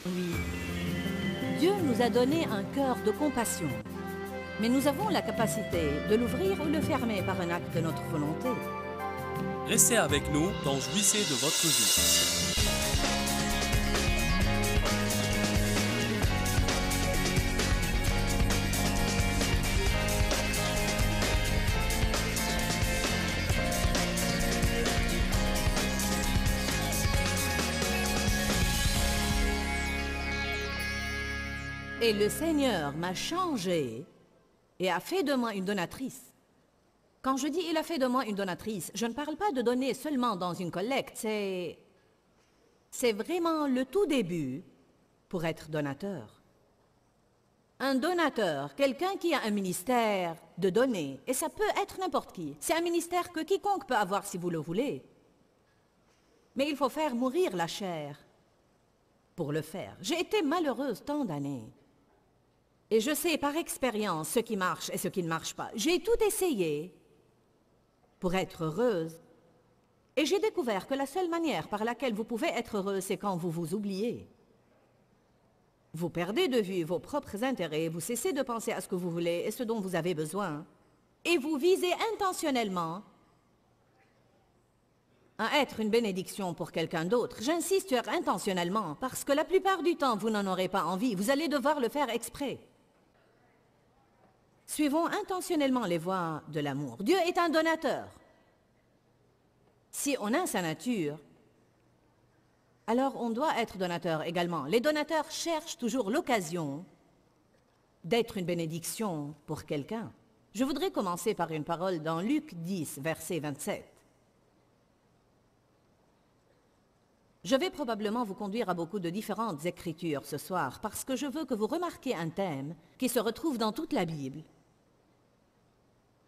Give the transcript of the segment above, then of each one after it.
Oui. Dieu nous a donné un cœur de compassion, mais nous avons la capacité de l'ouvrir ou le fermer par un acte de notre volonté. Restez avec nous dans Jouissez de votre vie. Et le Seigneur m'a changée et a fait de moi une donatrice. Quand je dis « il a fait de moi une donatrice », je ne parle pas de donner seulement dans une collecte, c'est vraiment le tout début pour être donateur. Un donateur, quelqu'un qui a un ministère de donner, et ça peut être n'importe qui. C'est un ministère que quiconque peut avoir si vous le voulez. Mais il faut faire mourir la chair pour le faire. J'ai été malheureuse tant d'années. Et je sais par expérience ce qui marche et ce qui ne marche pas. J'ai tout essayé pour être heureuse. Et j'ai découvert que la seule manière par laquelle vous pouvez être heureuse, c'est quand vous vous oubliez. Vous perdez de vue vos propres intérêts, vous cessez de penser à ce que vous voulez et ce dont vous avez besoin. Et vous visez intentionnellement à être une bénédiction pour quelqu'un d'autre. J'insiste sur intentionnellement, parce que la plupart du temps, vous n'en aurez pas envie. Vous allez devoir le faire exprès. Suivons intentionnellement les voies de l'amour. Dieu est un donateur. Si on a sa nature, alors on doit être donateur également. Les donateurs cherchent toujours l'occasion d'être une bénédiction pour quelqu'un. Je voudrais commencer par une parole dans Luc 10, verset 27. Je vais probablement vous conduire à beaucoup de différentes écritures ce soir parce que je veux que vous remarquiez un thème qui se retrouve dans toute la Bible.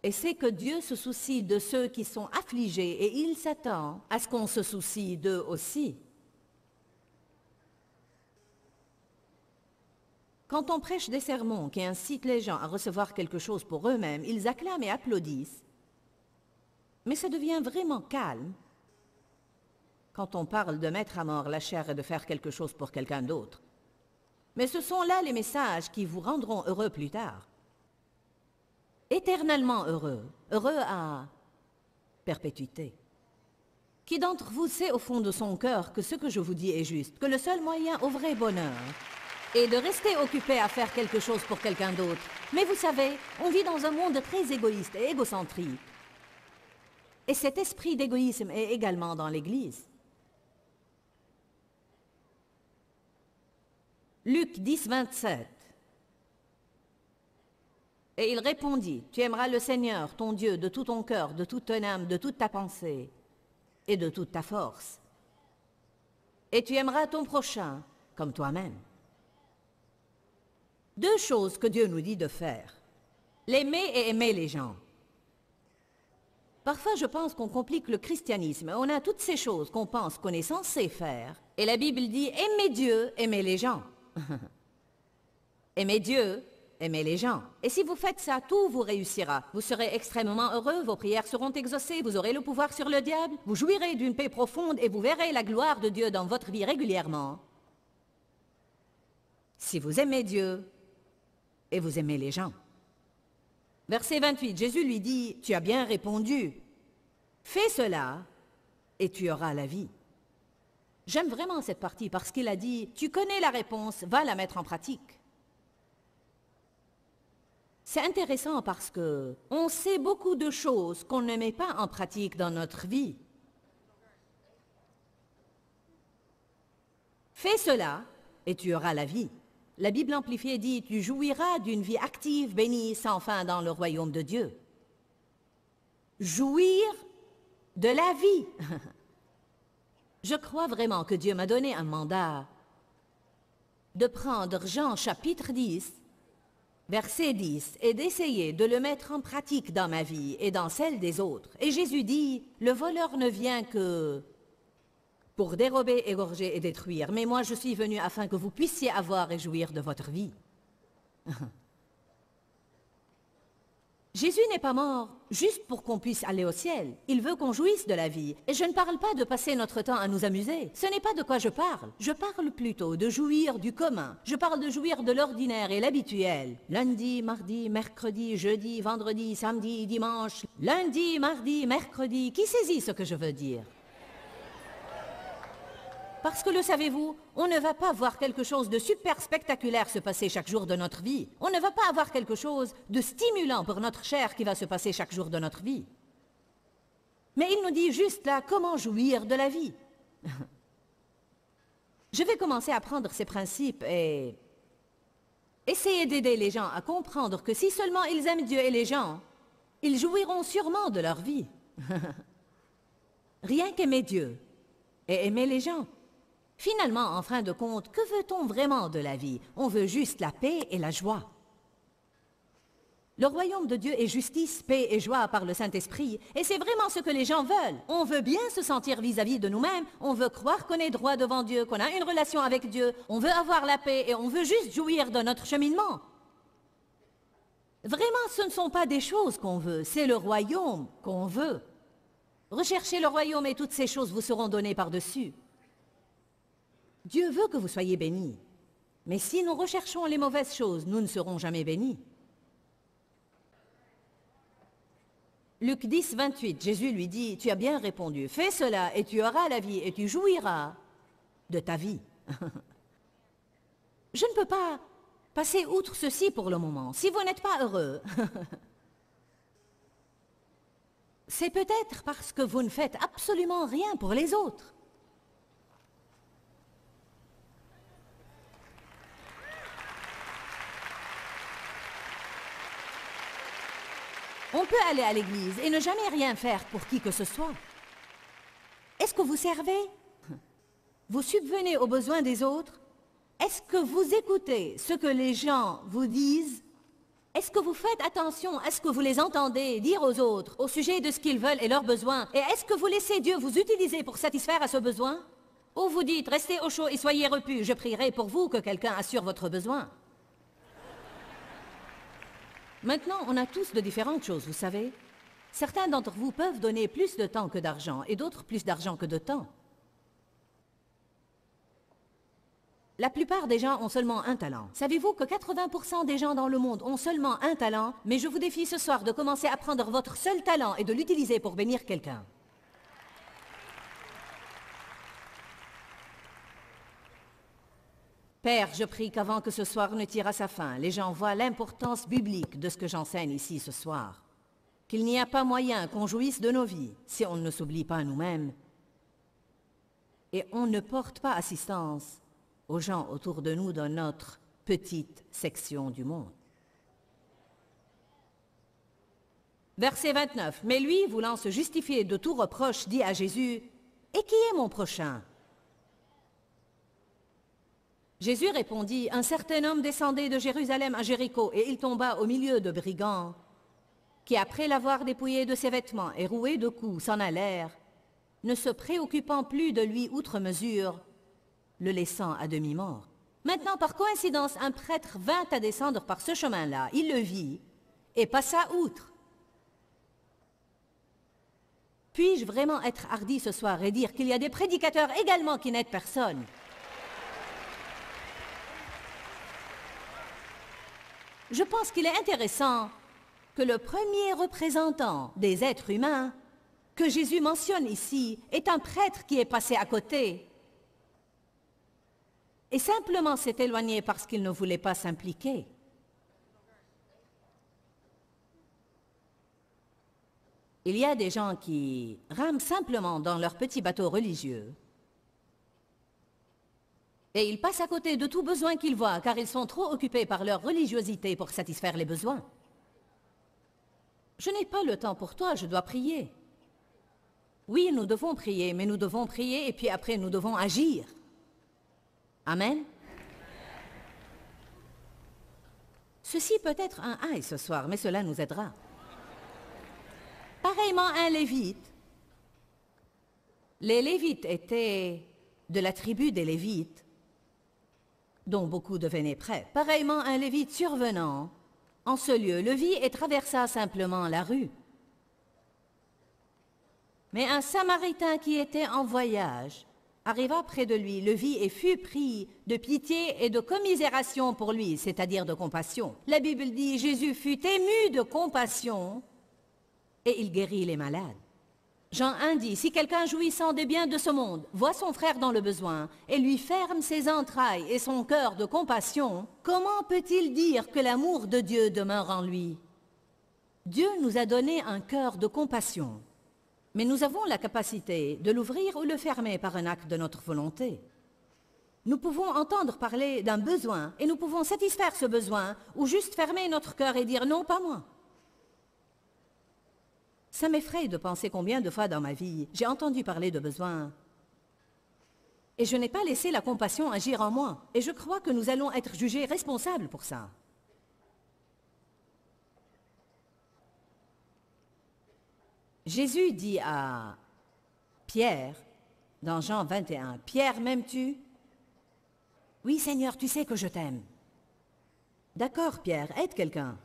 Et c'est que Dieu se soucie de ceux qui sont affligés et il s'attend à ce qu'on se soucie d'eux aussi. Quand on prêche des sermons qui incitent les gens à recevoir quelque chose pour eux-mêmes, ils acclament et applaudissent. Mais ça devient vraiment calme quand on parle de mettre à mort la chair et de faire quelque chose pour quelqu'un d'autre. Mais ce sont là les messages qui vous rendront heureux plus tard. Éternellement heureux, heureux à perpétuité. Qui d'entre vous sait au fond de son cœur que ce que je vous dis est juste, que le seul moyen au vrai bonheur est de rester occupé à faire quelque chose pour quelqu'un d'autre? Mais vous savez, on vit dans un monde très égoïste et égocentrique. Et cet esprit d'égoïsme est également dans l'Église. Luc 10, 27. Et il répondit, « Tu aimeras le Seigneur, ton Dieu, de tout ton cœur, de toute ton âme, de toute ta pensée et de toute ta force. Et tu aimeras ton prochain comme toi-même. » Deux choses que Dieu nous dit de faire. L'aimer et aimer les gens. Parfois, je pense qu'on complique le christianisme. On a toutes ces choses qu'on pense qu'on est censé faire. Et la Bible dit, aimez Dieu, aimez les gens. Aimez Dieu, aimez les gens. Et si vous faites ça, tout vous réussira. Vous serez extrêmement heureux, vos prières seront exaucées, vous aurez le pouvoir sur le diable, vous jouirez d'une paix profonde et vous verrez la gloire de Dieu dans votre vie régulièrement. Si vous aimez Dieu et vous aimez les gens. Verset 28, Jésus lui dit, « Tu as bien répondu. Fais cela et tu auras la vie. » J'aime vraiment cette partie parce qu'il a dit, « Tu connais la réponse, va la mettre en pratique. » C'est intéressant parce que on sait beaucoup de choses qu'on ne met pas en pratique dans notre vie. Fais cela et tu auras la vie. La Bible amplifiée dit, tu jouiras d'une vie active, bénie, sans fin dans le royaume de Dieu. Jouir de la vie. Je crois vraiment que Dieu m'a donné un mandat de prendre Jean chapitre 10, verset 10, et d'essayer de le mettre en pratique dans ma vie et dans celle des autres. Et Jésus dit, le voleur ne vient que pour dérober, égorger et détruire. Mais moi, je suis venu afin que vous puissiez avoir et jouir de votre vie. Jésus n'est pas mort juste pour qu'on puisse aller au ciel. Il veut qu'on jouisse de la vie. Et je ne parle pas de passer notre temps à nous amuser. Ce n'est pas de quoi je parle. Je parle plutôt de jouir du commun. Je parle de jouir de l'ordinaire et l'habituel. Lundi, mardi, mercredi, jeudi, vendredi, samedi, dimanche. Lundi, mardi, mercredi. Qui saisit ce que je veux dire? Parce que le savez-vous, on ne va pas voir quelque chose de super spectaculaire se passer chaque jour de notre vie. On ne va pas avoir quelque chose de stimulant pour notre chair qui va se passer chaque jour de notre vie. Mais il nous dit juste là comment jouir de la vie. Je vais commencer à prendre ces principes et essayer d'aider les gens à comprendre que si seulement ils aiment Dieu et les gens, ils jouiront sûrement de leur vie. Rien qu'aimer Dieu et aimer les gens. Finalement, en fin de compte, que veut-on vraiment de la vie? On veut juste la paix et la joie. Le royaume de Dieu est justice, paix et joie par le Saint-Esprit, et c'est vraiment ce que les gens veulent. On veut bien se sentir vis-à-vis de nous-mêmes, on veut croire qu'on est droit devant Dieu, qu'on a une relation avec Dieu, on veut avoir la paix et on veut juste jouir de notre cheminement. Vraiment, ce ne sont pas des choses qu'on veut, c'est le royaume qu'on veut. Recherchez le royaume et toutes ces choses vous seront données par-dessus. Dieu veut que vous soyez bénis. Mais si nous recherchons les mauvaises choses, nous ne serons jamais bénis. Luc 10, 28, Jésus lui dit, « Tu as bien répondu, fais cela et tu auras la vie et tu jouiras de ta vie. » Je ne peux pas passer outre ceci pour le moment. Si vous n'êtes pas heureux, c'est peut-être parce que vous ne faites absolument rien pour les autres. On peut aller à l'église et ne jamais rien faire pour qui que ce soit. Est-ce que vous servez? Vous subvenez aux besoins des autres? Est-ce que vous écoutez ce que les gens vous disent? Est-ce que vous faites attention à ce que vous les entendez dire aux autres au sujet de ce qu'ils veulent et leurs besoins? Et est-ce que vous laissez Dieu vous utiliser pour satisfaire à ce besoin? Ou vous dites, restez au chaud et soyez repus, je prierai pour vous que quelqu'un assure votre besoin? Maintenant, on a tous de différentes choses, vous savez. Certains d'entre vous peuvent donner plus de temps que d'argent, et d'autres plus d'argent que de temps. La plupart des gens ont seulement un talent. Savez-vous que 80% des gens dans le monde ont seulement un talent? Mais je vous défie ce soir de commencer à prendre votre seul talent et de l'utiliser pour bénir quelqu'un. Père, je prie qu'avant que ce soir ne tire à sa fin, les gens voient l'importance biblique de ce que j'enseigne ici ce soir. Qu'il n'y a pas moyen qu'on jouisse de nos vies si on ne s'oublie pas nous-mêmes. Et on ne porte pas assistance aux gens autour de nous dans notre petite section du monde. Verset 29. Mais lui, voulant se justifier de tout reproche, dit à Jésus, « Et qui est mon prochain ?» Jésus répondit, « Un certain homme descendait de Jérusalem à Jéricho, et il tomba au milieu de brigands, qui, après l'avoir dépouillé de ses vêtements et roué de coups, s'en allèrent, ne se préoccupant plus de lui outre mesure, le laissant à demi-mort. Maintenant, par coïncidence, un prêtre vint à descendre par ce chemin-là. Il le vit et passa outre. Puis-je vraiment être hardi ce soir et dire qu'il y a des prédicateurs également qui n'aident personne? Je pense qu'il est intéressant que le premier représentant des êtres humains que Jésus mentionne ici est un prêtre qui est passé à côté et simplement s'est éloigné parce qu'il ne voulait pas s'impliquer. Il y a des gens qui rament simplement dans leur petit bateau religieux et ils passent à côté de tout besoin qu'ils voient car ils sont trop occupés par leur religiosité pour satisfaire les besoins. Je n'ai pas le temps pour toi, je dois prier. Oui, nous devons prier, mais nous devons prier et puis après nous devons agir. Amen. Ceci peut être un aïe ce soir, mais cela nous aidera. Pareillement, un Lévite. Les Lévites étaient de la tribu des Lévites, dont beaucoup devenaient prêtres. Pareillement, un Lévite survenant En ce lieu, le vit et traversa simplement la rue. Mais un Samaritain qui était en voyage arriva près de lui, le vit et fut pris de pitié et de commisération pour lui, c'est-à-dire de compassion. La Bible dit, Jésus fut ému de compassion et il guérit les malades. Jean 1 dit, si quelqu'un jouissant des biens de ce monde voit son frère dans le besoin et lui ferme ses entrailles et son cœur de compassion, comment peut-il dire que l'amour de Dieu demeure en lui? Dieu nous a donné un cœur de compassion, mais nous avons la capacité de l'ouvrir ou le fermer par un acte de notre volonté. Nous pouvons entendre parler d'un besoin et nous pouvons satisfaire ce besoin ou juste fermer notre cœur et dire non, pas moi. Ça m'effraie de penser combien de fois dans ma vie j'ai entendu parler de besoins. Et je n'ai pas laissé la compassion agir en moi. Et je crois que nous allons être jugés responsables pour ça. Jésus dit à Pierre, dans Jean 21, « Pierre, m'aimes-tu? » « Oui, Seigneur, tu sais que je t'aime. » « D'accord, Pierre, aide quelqu'un. »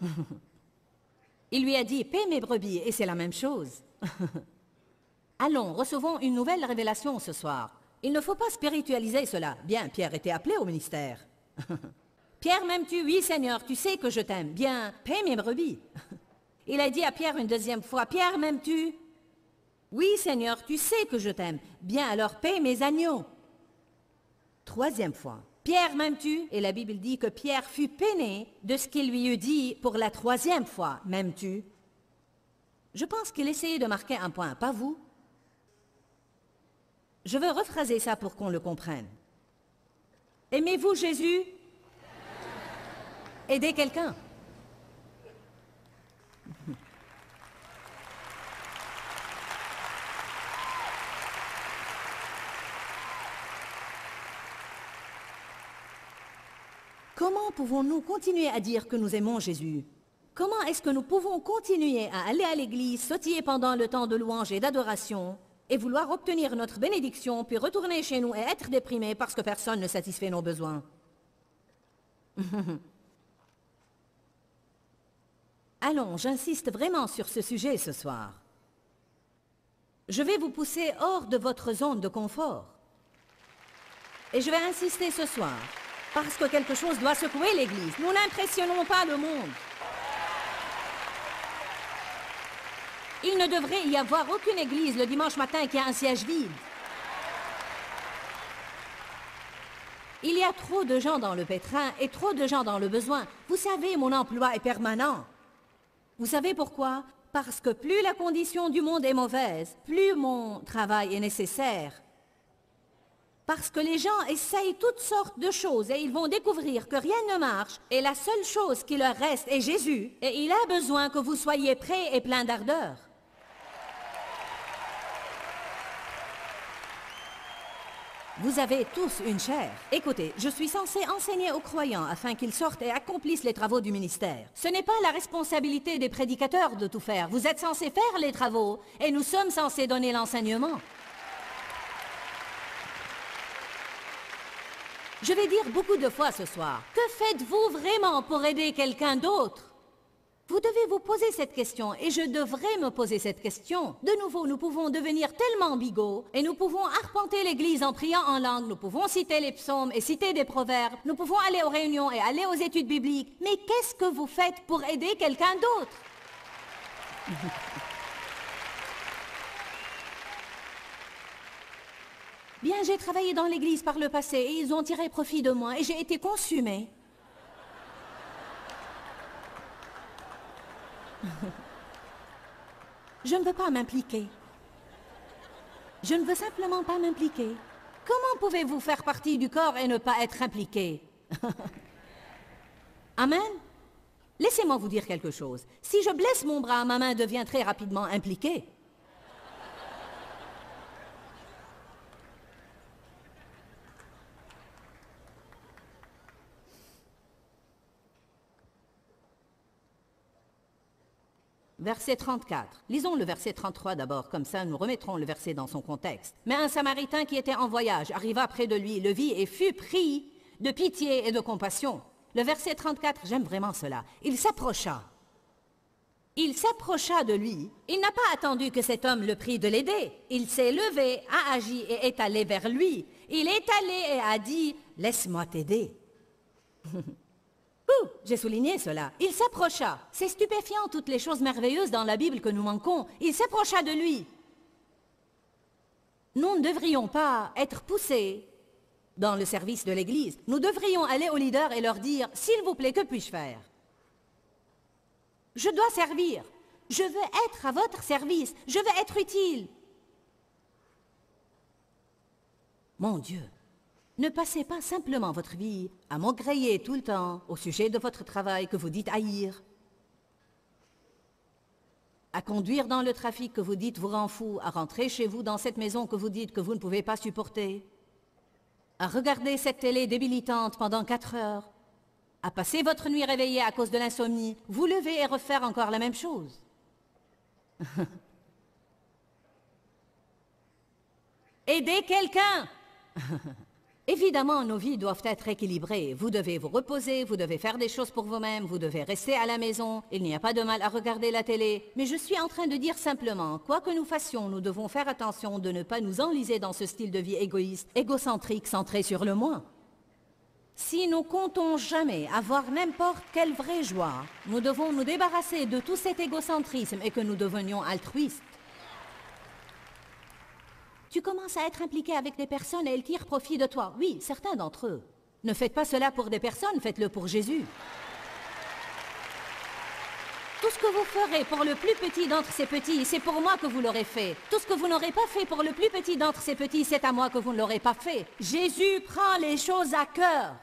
Il lui a dit, « Paie mes brebis, et c'est la même chose. » Allons, recevons une nouvelle révélation ce soir. Il ne faut pas spiritualiser cela. Bien, Pierre était appelé au ministère. « Pierre, m'aimes-tu? Oui, Seigneur, tu sais que je t'aime. Bien, paie mes brebis. » Il a dit à Pierre une deuxième fois, « Pierre, m'aimes-tu? Oui, Seigneur, tu sais que je t'aime. Bien, alors paie mes agneaux. » Troisième fois, « Pierre, m'aimes-tu? » Et la Bible dit que Pierre fut peiné de ce qu'il lui eut dit pour la troisième fois, « M'aimes-tu? » Je pense qu'il essayait de marquer un point, pas vous? Je veux rephraser ça pour qu'on le comprenne. Aimez-vous Jésus? Aidez quelqu'un. Comment pouvons-nous continuer à dire que nous aimons Jésus? Comment est-ce que nous pouvons continuer à aller à l'église, sautiller pendant le temps de louange et d'adoration, et vouloir obtenir notre bénédiction, puis retourner chez nous et être déprimés parce que personne ne satisfait nos besoins? Allons, j'insiste vraiment sur ce sujet ce soir. Je vais vous pousser hors de votre zone de confort. Et je vais insister ce soir. Parce que quelque chose doit secouer l'Église. Nous n'impressionnons pas le monde. Il ne devrait y avoir aucune Église le dimanche matin qui a un siège vide. Il y a trop de gens dans le pétrin et trop de gens dans le besoin. Vous savez, mon emploi est permanent. Vous savez pourquoi? Parce que plus la condition du monde est mauvaise, plus mon travail est nécessaire. Parce que les gens essayent toutes sortes de choses et ils vont découvrir que rien ne marche et la seule chose qui leur reste est Jésus et il a besoin que vous soyez prêts et pleins d'ardeur. Vous avez tous une chair. Écoutez, je suis censé enseigner aux croyants afin qu'ils sortent et accomplissent les travaux du ministère. Ce n'est pas la responsabilité des prédicateurs de tout faire. Vous êtes censés faire les travaux et nous sommes censés donner l'enseignement. Je vais dire beaucoup de fois ce soir, que faites-vous vraiment pour aider quelqu'un d'autre? Vous devez vous poser cette question et je devrais me poser cette question. De nouveau, nous pouvons devenir tellement bigots et nous pouvons arpenter l'église en priant en langue, nous pouvons citer les psaumes et citer des proverbes, nous pouvons aller aux réunions et aller aux études bibliques. Mais qu'est-ce que vous faites pour aider quelqu'un d'autre? Bien, j'ai travaillé dans l'église par le passé et ils ont tiré profit de moi et j'ai été consumée. Je ne veux pas m'impliquer. Je ne veux simplement pas m'impliquer. Comment pouvez-vous faire partie du corps et ne pas être impliqué? Amen? Laissez-moi vous dire quelque chose. Si je blesse mon bras, ma main devient très rapidement impliquée. Verset 34. Lisons le verset 33 d'abord, comme ça nous remettrons le verset dans son contexte. Mais un Samaritain qui était en voyage arriva près de lui, le vit et fut pris de pitié et de compassion. Le verset 34, j'aime vraiment cela. Il s'approcha. Il s'approcha de lui. Il n'a pas attendu que cet homme le prie de l'aider. Il s'est levé, a agi et est allé vers lui. Il est allé et a dit, « Laisse-moi t'aider. » J'ai souligné cela. Il s'approcha. C'est stupéfiant toutes les choses merveilleuses dans la Bible que nous manquons. Il s'approcha de lui. Nous ne devrions pas être poussés dans le service de l'Église. Nous devrions aller aux leaders et leur dire, « S'il vous plaît, que puis-je faire? Je dois servir. Je veux être à votre service. Je veux être utile. » Mon Dieu, ne passez pas simplement votre vie à m'engrailler tout le temps au sujet de votre travail que vous dites haïr, à conduire dans le trafic que vous dites vous rend fou, à rentrer chez vous dans cette maison que vous dites que vous ne pouvez pas supporter, à regarder cette télé débilitante pendant 4 heures, à passer votre nuit réveillée à cause de l'insomnie, vous lever et refaire encore la même chose. Aidez quelqu'un. Évidemment, nos vies doivent être équilibrées. Vous devez vous reposer, vous devez faire des choses pour vous-même, vous devez rester à la maison. Il n'y a pas de mal à regarder la télé. Mais je suis en train de dire simplement, quoi que nous fassions, nous devons faire attention de ne pas nous enliser dans ce style de vie égoïste, égocentrique, centré sur le moi. Si nous comptons jamais avoir n'importe quelle vraie joie, nous devons nous débarrasser de tout cet égocentrisme et que nous devenions altruistes. Tu commences à être impliqué avec des personnes et elles tirent profit de toi. Oui, certains d'entre eux. Ne faites pas cela pour des personnes, faites-le pour Jésus. Tout ce que vous ferez pour le plus petit d'entre ces petits, c'est pour moi que vous l'aurez fait. Tout ce que vous n'aurez pas fait pour le plus petit d'entre ces petits, c'est à moi que vous ne l'aurez pas fait. Jésus prend les choses à cœur.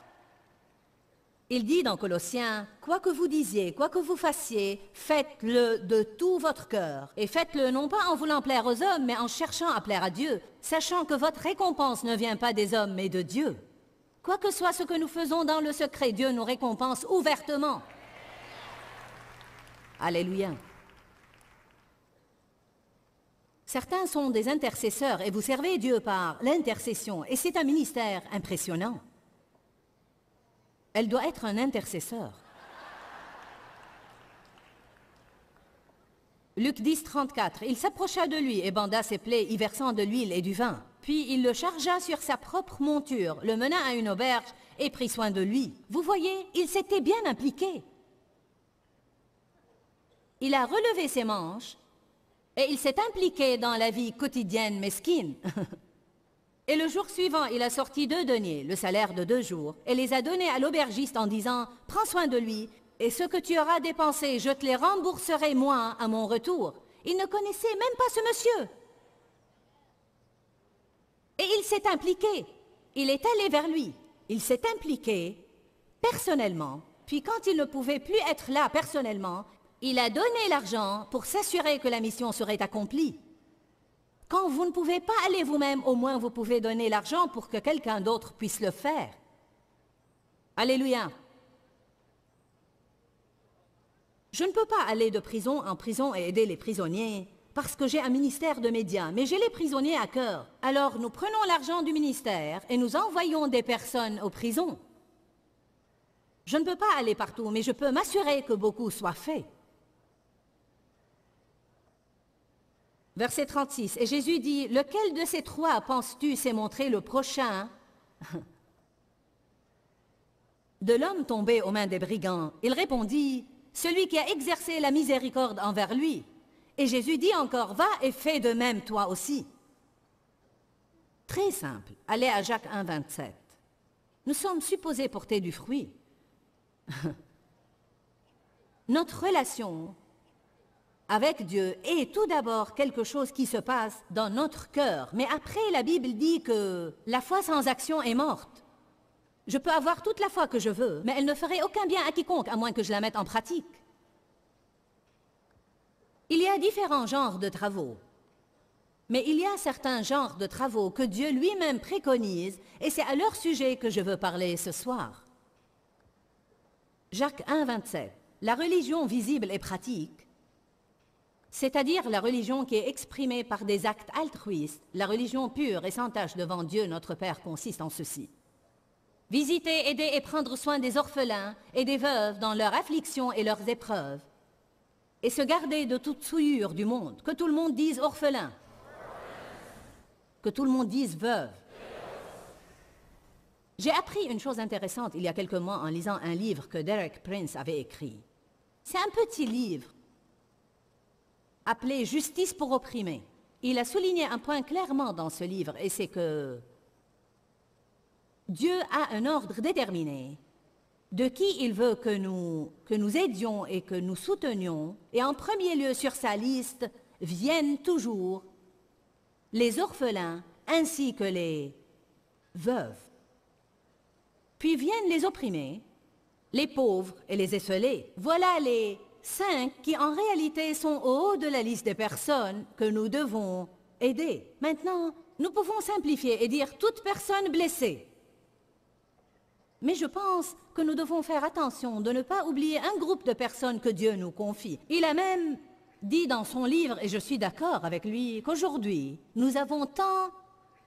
Il dit dans Colossiens, « Quoi que vous disiez, quoi que vous fassiez, faites-le de tout votre cœur. Et faites-le non pas en voulant plaire aux hommes, mais en cherchant à plaire à Dieu, sachant que votre récompense ne vient pas des hommes, mais de Dieu. Quoi que soit ce que nous faisons dans le secret, Dieu nous récompense ouvertement. » Alléluia. Certains sont des intercesseurs et vous servez Dieu par l'intercession, et c'est un ministère impressionnant. Elle doit être un intercesseur. Luc 10, 34. Il s'approcha de lui et banda ses plaies, y versant de l'huile et du vin. Puis il le chargea sur sa propre monture, le mena à une auberge et prit soin de lui. Vous voyez, il s'était bien impliqué. Il a relevé ses manches et il s'est impliqué dans la vie quotidienne mesquine. Et le jour suivant, il a sorti 2 deniers, le salaire de 2 jours, et les a donnés à l'aubergiste en disant, « Prends soin de lui, et ce que tu auras dépensé, je te les rembourserai moi à mon retour. » Il ne connaissait même pas ce monsieur. Et il s'est impliqué. Il est allé vers lui. Il s'est impliqué personnellement. Puis quand il ne pouvait plus être là personnellement, il a donné l'argent pour s'assurer que la mission serait accomplie. Quand vous ne pouvez pas aller vous-même, au moins vous pouvez donner l'argent pour que quelqu'un d'autre puisse le faire. Alléluia. Je ne peux pas aller de prison en prison et aider les prisonniers parce que j'ai un ministère de médias, mais j'ai les prisonniers à cœur. Alors nous prenons l'argent du ministère et nous envoyons des personnes aux prisons. Je ne peux pas aller partout, mais je peux m'assurer que beaucoup soit fait. Verset 36, et Jésus dit, « Lequel de ces 3 penses-tu s'est montré le prochain de l'homme tombé aux mains des brigands ?» Il répondit, « Celui qui a exercé la miséricorde envers lui. » Et Jésus dit encore, « Va et fais de même toi aussi. » Très simple. Allez à Jacques 1, 27. Nous sommes supposés porter du fruit. Notre relation avec Dieu est tout d'abord quelque chose qui se passe dans notre cœur. Mais après, la Bible dit que la foi sans action est morte. Je peux avoir toute la foi que je veux, mais elle ne ferait aucun bien à quiconque, à moins que je la mette en pratique. Il y a différents genres de travaux. Mais il y a certains genres de travaux que Dieu lui-même préconise, et c'est à leur sujet que je veux parler ce soir. Jacques 1, 27. La religion visible et pratique, c'est-à-dire la religion qui est exprimée par des actes altruistes, la religion pure et sans tache devant Dieu notre Père consiste en ceci. Visiter, aider et prendre soin des orphelins et des veuves dans leurs afflictions et leurs épreuves. Et se garder de toute souillure du monde. Que tout le monde dise orphelin. Que tout le monde dise veuve. J'ai appris une chose intéressante il y a quelques mois en lisant un livre que Derek Prince avait écrit. C'est un petit livre appelé « Justice pour opprimés ». Il a souligné un point clairement dans ce livre, et c'est que Dieu a un ordre déterminé de qui il veut que nous aidions et que nous soutenions. Et en premier lieu sur sa liste viennent toujours les orphelins ainsi que les veuves. Puis viennent les opprimés, les pauvres et les esseulés. Voilà les 5 qui en réalité sont au haut de la liste des personnes que nous devons aider. Maintenant, nous pouvons simplifier et dire toute personne blessée. Mais je pense que nous devons faire attention de ne pas oublier un groupe de personnes que Dieu nous confie. Il a même dit dans son livre, et je suis d'accord avec lui, qu'aujourd'hui, nous avons tant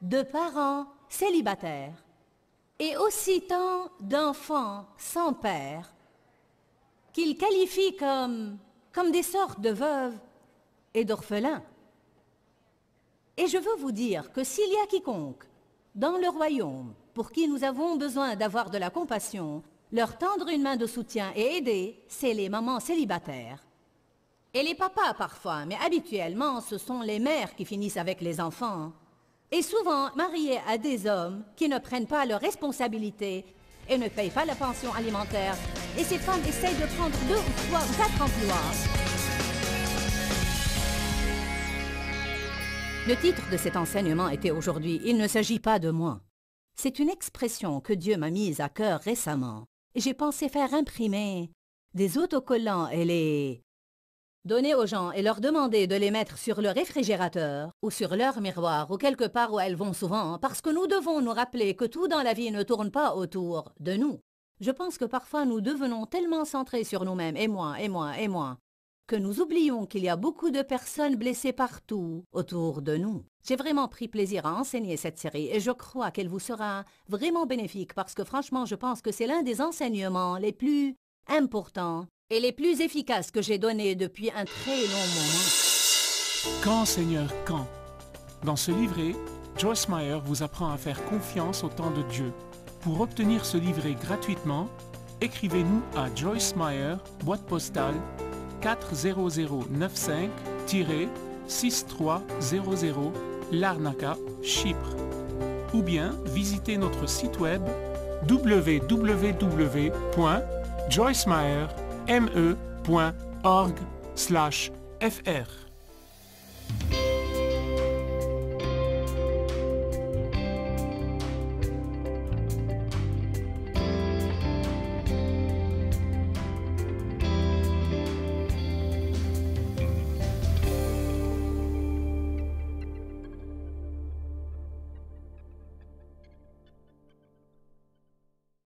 de parents célibataires et aussi tant d'enfants sans père qu'il qualifie comme des sortes de veuves et d'orphelins. Et je veux vous dire que s'il y a quiconque dans le royaume pour qui nous avons besoin d'avoir de la compassion, leur tendre une main de soutien et aider, c'est les mamans célibataires. Et les papas parfois, mais habituellement, ce sont les mères qui finissent avec les enfants. Et souvent mariés à des hommes qui ne prennent pas leurs responsabilités et ne payent pas la pension alimentaire. Et ces femmes essayent de prendre 2 ou 3 ou 4 emplois. Le titre de cet enseignement était aujourd'hui « Il ne s'agit pas de moi ». C'est une expression que Dieu m'a mise à cœur récemment. Et j'ai pensé faire imprimer des autocollants et les donner aux gens et leur demander de les mettre sur le réfrigérateur ou sur leur miroir ou quelque part où elles vont souvent, parce que nous devons nous rappeler que tout dans la vie ne tourne pas autour de nous. Je pense que parfois nous devenons tellement centrés sur nous-mêmes, et moi, et moi, et moi, que nous oublions qu'il y a beaucoup de personnes blessées partout autour de nous. J'ai vraiment pris plaisir à enseigner cette série et je crois qu'elle vous sera vraiment bénéfique parce que franchement, je pense que c'est l'un des enseignements les plus importants et les plus efficaces que j'ai donnés depuis un très long moment. Quand, Seigneur, quand? Dans ce livret, Joyce Meyer vous apprend à faire confiance au temps de Dieu. Pour obtenir ce livret gratuitement, écrivez-nous à Joyce Meyer, boîte postale 40095-6300 Larnaca, Chypre. Ou bien visitez notre site web www.joycemeyer.org/fr.